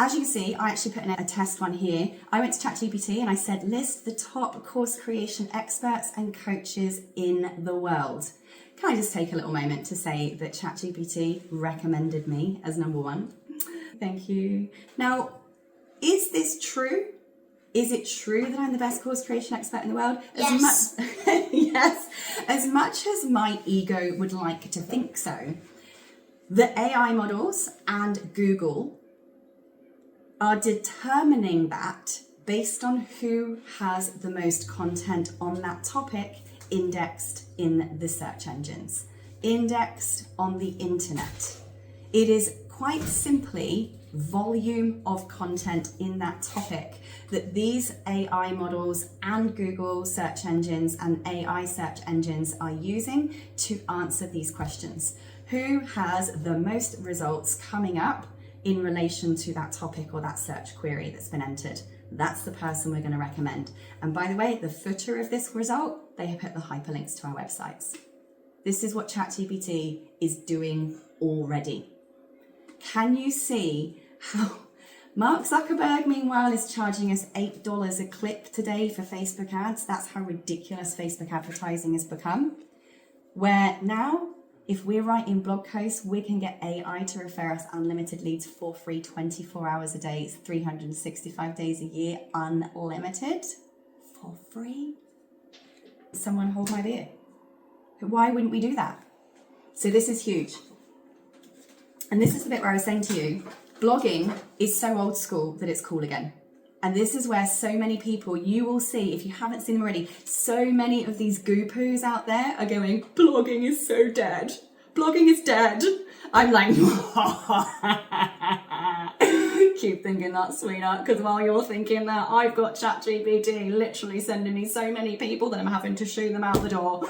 As you can see, I actually put in a test one here. I went to ChatGPT and I said, list the top course creation experts and coaches in the world. Can I just take a little moment to say that ChatGPT recommended me as number one? Thank you. Now, is this true? Is it true that I'm the best course creation expert in the world? Yes. Yes. As much as my ego would like to think so, the AI models and Google are determining that based on who has the most content on that topic indexed in the search engines, indexed on the internet. It is quite simply volume of content in that topic that these AI models and Google search engines and AI search engines are using to answer these questions. Who has the most results coming up in relation to that topic or that search query that's been entered? That's the person we're going to recommend. And by the way, the footer of this result, they have put the hyperlinks to our websites. This is what ChatGPT is doing already. Can you see how Mark Zuckerberg, meanwhile, is charging us $8 a click today for Facebook ads? That's how ridiculous Facebook advertising has become. Where now, if we're writing blog posts, we can get AI to refer us unlimited leads for free 24 hours a day. It's 365 days a year, unlimited, for free. Someone hold my beer. Why wouldn't we do that? So this is huge. And this is the bit where I was saying to you, blogging is so old school that it's cool again. And this is where so many people, you will see, if you haven't seen them already, so many of these goo-poos out there are going, blogging is so dead. Blogging is dead. I'm like, keep thinking that, sweetheart, because while you're thinking that, I've got ChatGPT literally sending me so many people that I'm having to shoo them out the door.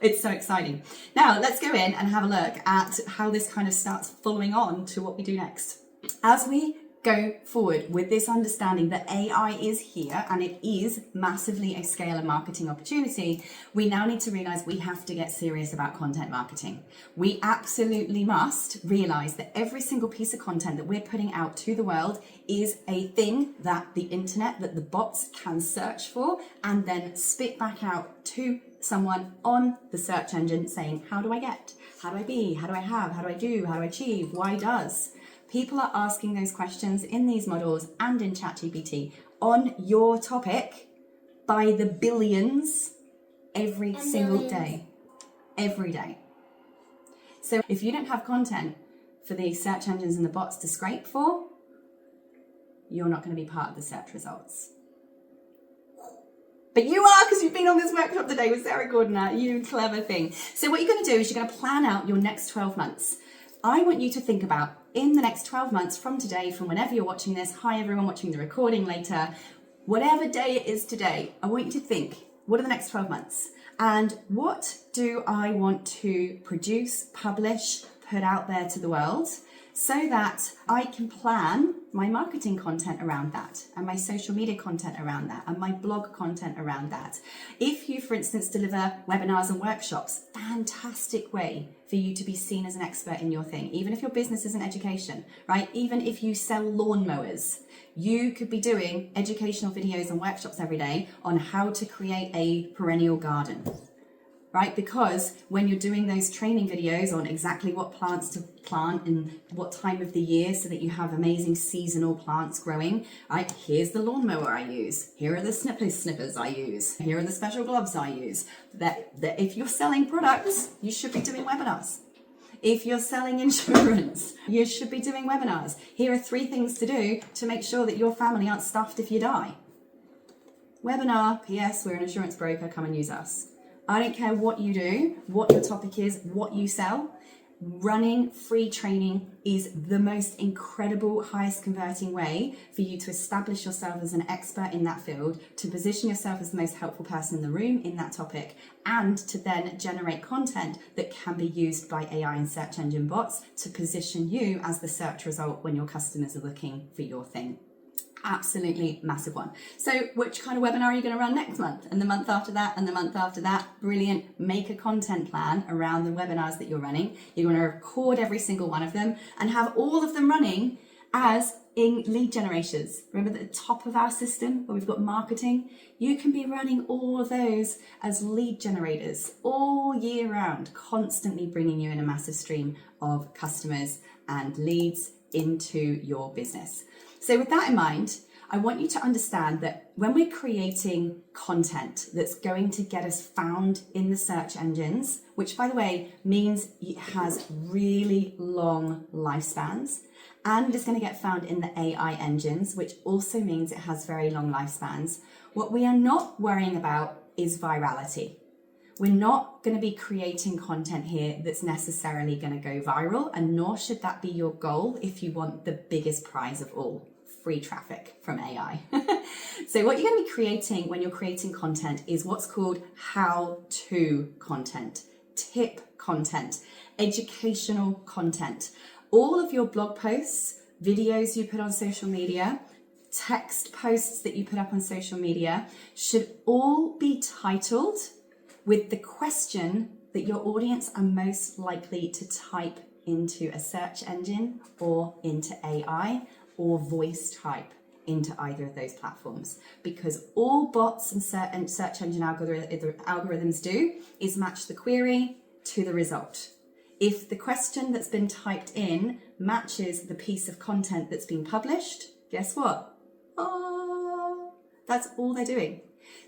It's so exciting. Now, let's go in and have a look at how this kind of starts following on to what we do next. As we go forward with this understanding that AI is here and it is massively a scale and marketing opportunity, we now need to realize we have to get serious about content marketing. We absolutely must realize that every single piece of content that we're putting out to the world is a thing that the internet, that the bots can search for and then spit back out to someone on the search engine saying, how do I get? How do I be? How do I have? How do I do? How do I achieve? Why does? People are asking those questions in these models and in ChatGPT on your topic by the billions every single day. Every day. So if you don't have content for the search engines and the bots to scrape for, you're not going to be part of the search results. But you are, because you've been on this workshop today with Sarah Cordiner, you clever thing. So what you're going to do is you're going to plan out your next 12 months. I want you to think about, in the next 12 months from today, from whenever you're watching this, hi everyone watching the recording later, whatever day it is today, I want you to think, what are the next 12 months? And what do I want to produce, publish, put out there to the world so that I can plan my marketing content around that and my social media content around that and my blog content around that. If you, for instance, deliver webinars and workshops, fantastic way for you to be seen as an expert in your thing. Even if your business isn't education, right? Even if you sell lawnmowers, you could be doing educational videos and workshops every day on how to create a perennial garden. Right? Because when you're doing those training videos on exactly what plants to plant and what time of the year so that you have amazing seasonal plants growing, right? Here's the lawnmower I use. Here are the snippers I use. Here are the special gloves I use. That if you're selling products, you should be doing webinars. If you're selling insurance, you should be doing webinars. Here are 3 things to do to make sure that your family aren't stuffed if you die. Webinar, P.S. We're an insurance broker, come and use us. I don't care what you do, what your topic is, what you sell. Running free training is the most incredible, highest converting way for you to establish yourself as an expert in that field, to position yourself as the most helpful person in the room in that topic, and to then generate content that can be used by AI and search engine bots to position you as the search result when your customers are looking for your thing. Absolutely massive one. So which kind of webinar are you going to run next month and the month after that and the month after that? Brilliant. Make a content plan around the webinars that you're running. You're going to record every single one of them and have all of them running as in lead generations, remember at the top of our system where we've got marketing, you can be running all of those as lead generators all year round, constantly bringing you in a massive stream of customers and leads into your business. So with that in mind, I want you to understand that when we're creating content that's going to get us found in the search engines, which by the way means it has really long lifespans, and is going to get found in the AI engines, which also means it has very long lifespans. What we are not worrying about is virality. We're not going to be creating content here that's necessarily going to go viral, and nor should that be your goal if you want the biggest prize of all, free traffic from AI. So what you're going to be creating when you're creating content is what's called how-to content, tip content, educational content. All of your blog posts, videos you put on social media, text posts that you put up on social media should all be titled with the question that your audience are most likely to type into a search engine or into AI or voice type into either of those platforms. Because all bots and search engine algorithms do is match the query to the result. If the question that's been typed in matches the piece of content that's been published, guess what? Oh, that's all they're doing.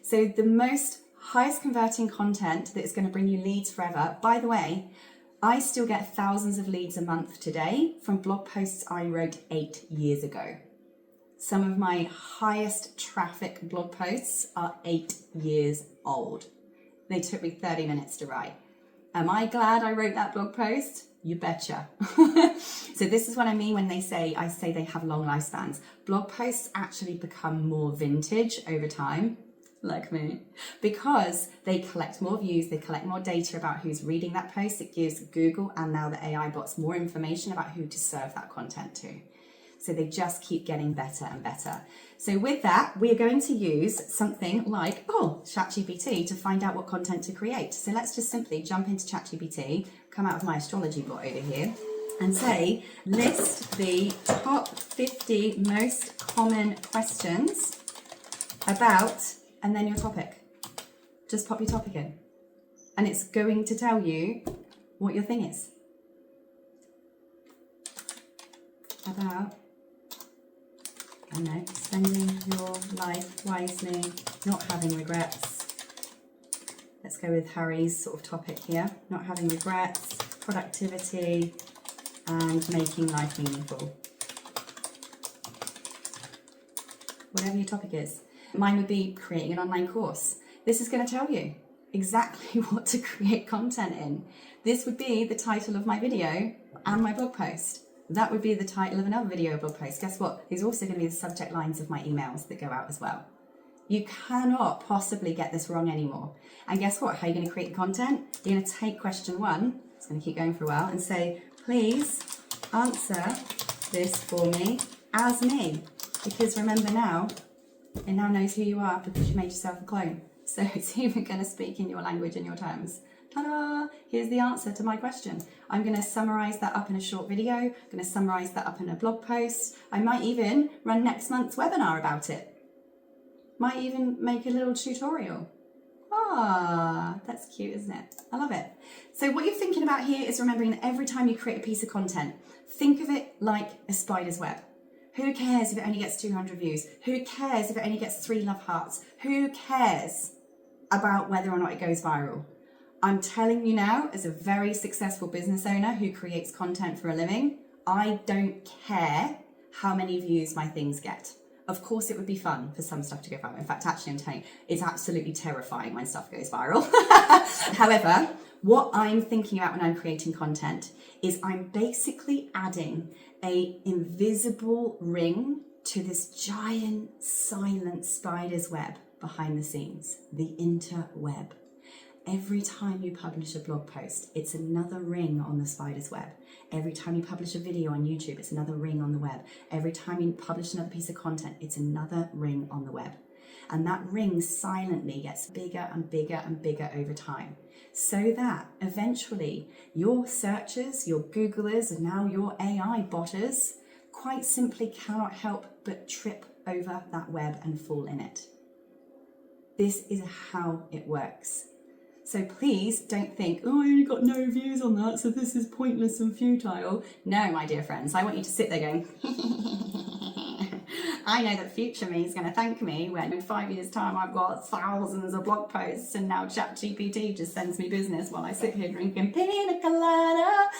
So the most highest converting content that is going to bring you leads forever, by the way, I still get thousands of leads a month today from blog posts I wrote 8 years ago. Some of my highest traffic blog posts are 8 years old. They took me 30 minutes to write. Am I glad I wrote that blog post? You betcha. So this is what I mean when I say they have long lifespans. Blog posts actually become more vintage over time, like me, because they collect more views, they collect more data about who's reading that post. It gives Google and now the AI bots more information about who to serve that content to. So they just keep getting better and better. So with that, we're going to use something like, ChatGPT to find out what content to create. So let's just simply jump into ChatGPT, come out of my astrology bot over here, and say, list the top 50 most common questions about, and then your topic. Just pop your topic in. And it's going to tell you what your thing is. About, I know, spending your life wisely, not having regrets. Let's go with Harry's sort of topic here. Not having regrets, productivity, and making life meaningful. Whatever your topic is. Mine would be creating an online course. This is going to tell you exactly what to create content in. This would be the title of my video and my blog post. That would be the title of another video blog post. Guess what? These are also going to be the subject lines of my emails that go out as well. You cannot possibly get this wrong anymore. And guess what? How are you going to create content? You're going to take question 1, it's going to keep going for a while, and say, please answer this for me as me. Because remember now, it now knows who you are because you made yourself a clone. So it's even going to speak in your language and your terms. Ta-da! Here's the answer to my question. I'm going to summarize that up in a short video. I'm going to summarize that up in a blog post. I might even run next month's webinar about it. Might even make a little tutorial. Ah, that's cute, isn't it? I love it. So what you're thinking about here is remembering that every time you create a piece of content, think of it like a spider's web. Who cares if it only gets 200 views? Who cares if it only gets 3 love hearts? Who cares about whether or not it goes viral? I'm telling you now, as a very successful business owner who creates content for a living, I don't care how many views my things get. Of course, it would be fun for some stuff to go viral. In fact, actually, I'm telling you, it's absolutely terrifying when stuff goes viral. However, what I'm thinking about when I'm creating content is I'm basically adding an invisible ring to this giant silent spider's web behind the scenes, the interweb. Every time you publish a blog post, it's another ring on the spider's web. Every time you publish a video on YouTube, it's another ring on the web. Every time you publish another piece of content, it's another ring on the web. And that ring silently gets bigger and bigger and bigger over time. So that eventually your searchers, your Googlers, and now your AI botters quite simply cannot help but trip over that web and fall in it. This is how it works. So please don't think, oh, I only got no views on that, so this is pointless and futile. No, my dear friends, I want you to sit there going, I know that future me is going to thank me when in 5 years' time I've got thousands of blog posts and now ChatGPT just sends me business while I sit here drinking pina colada.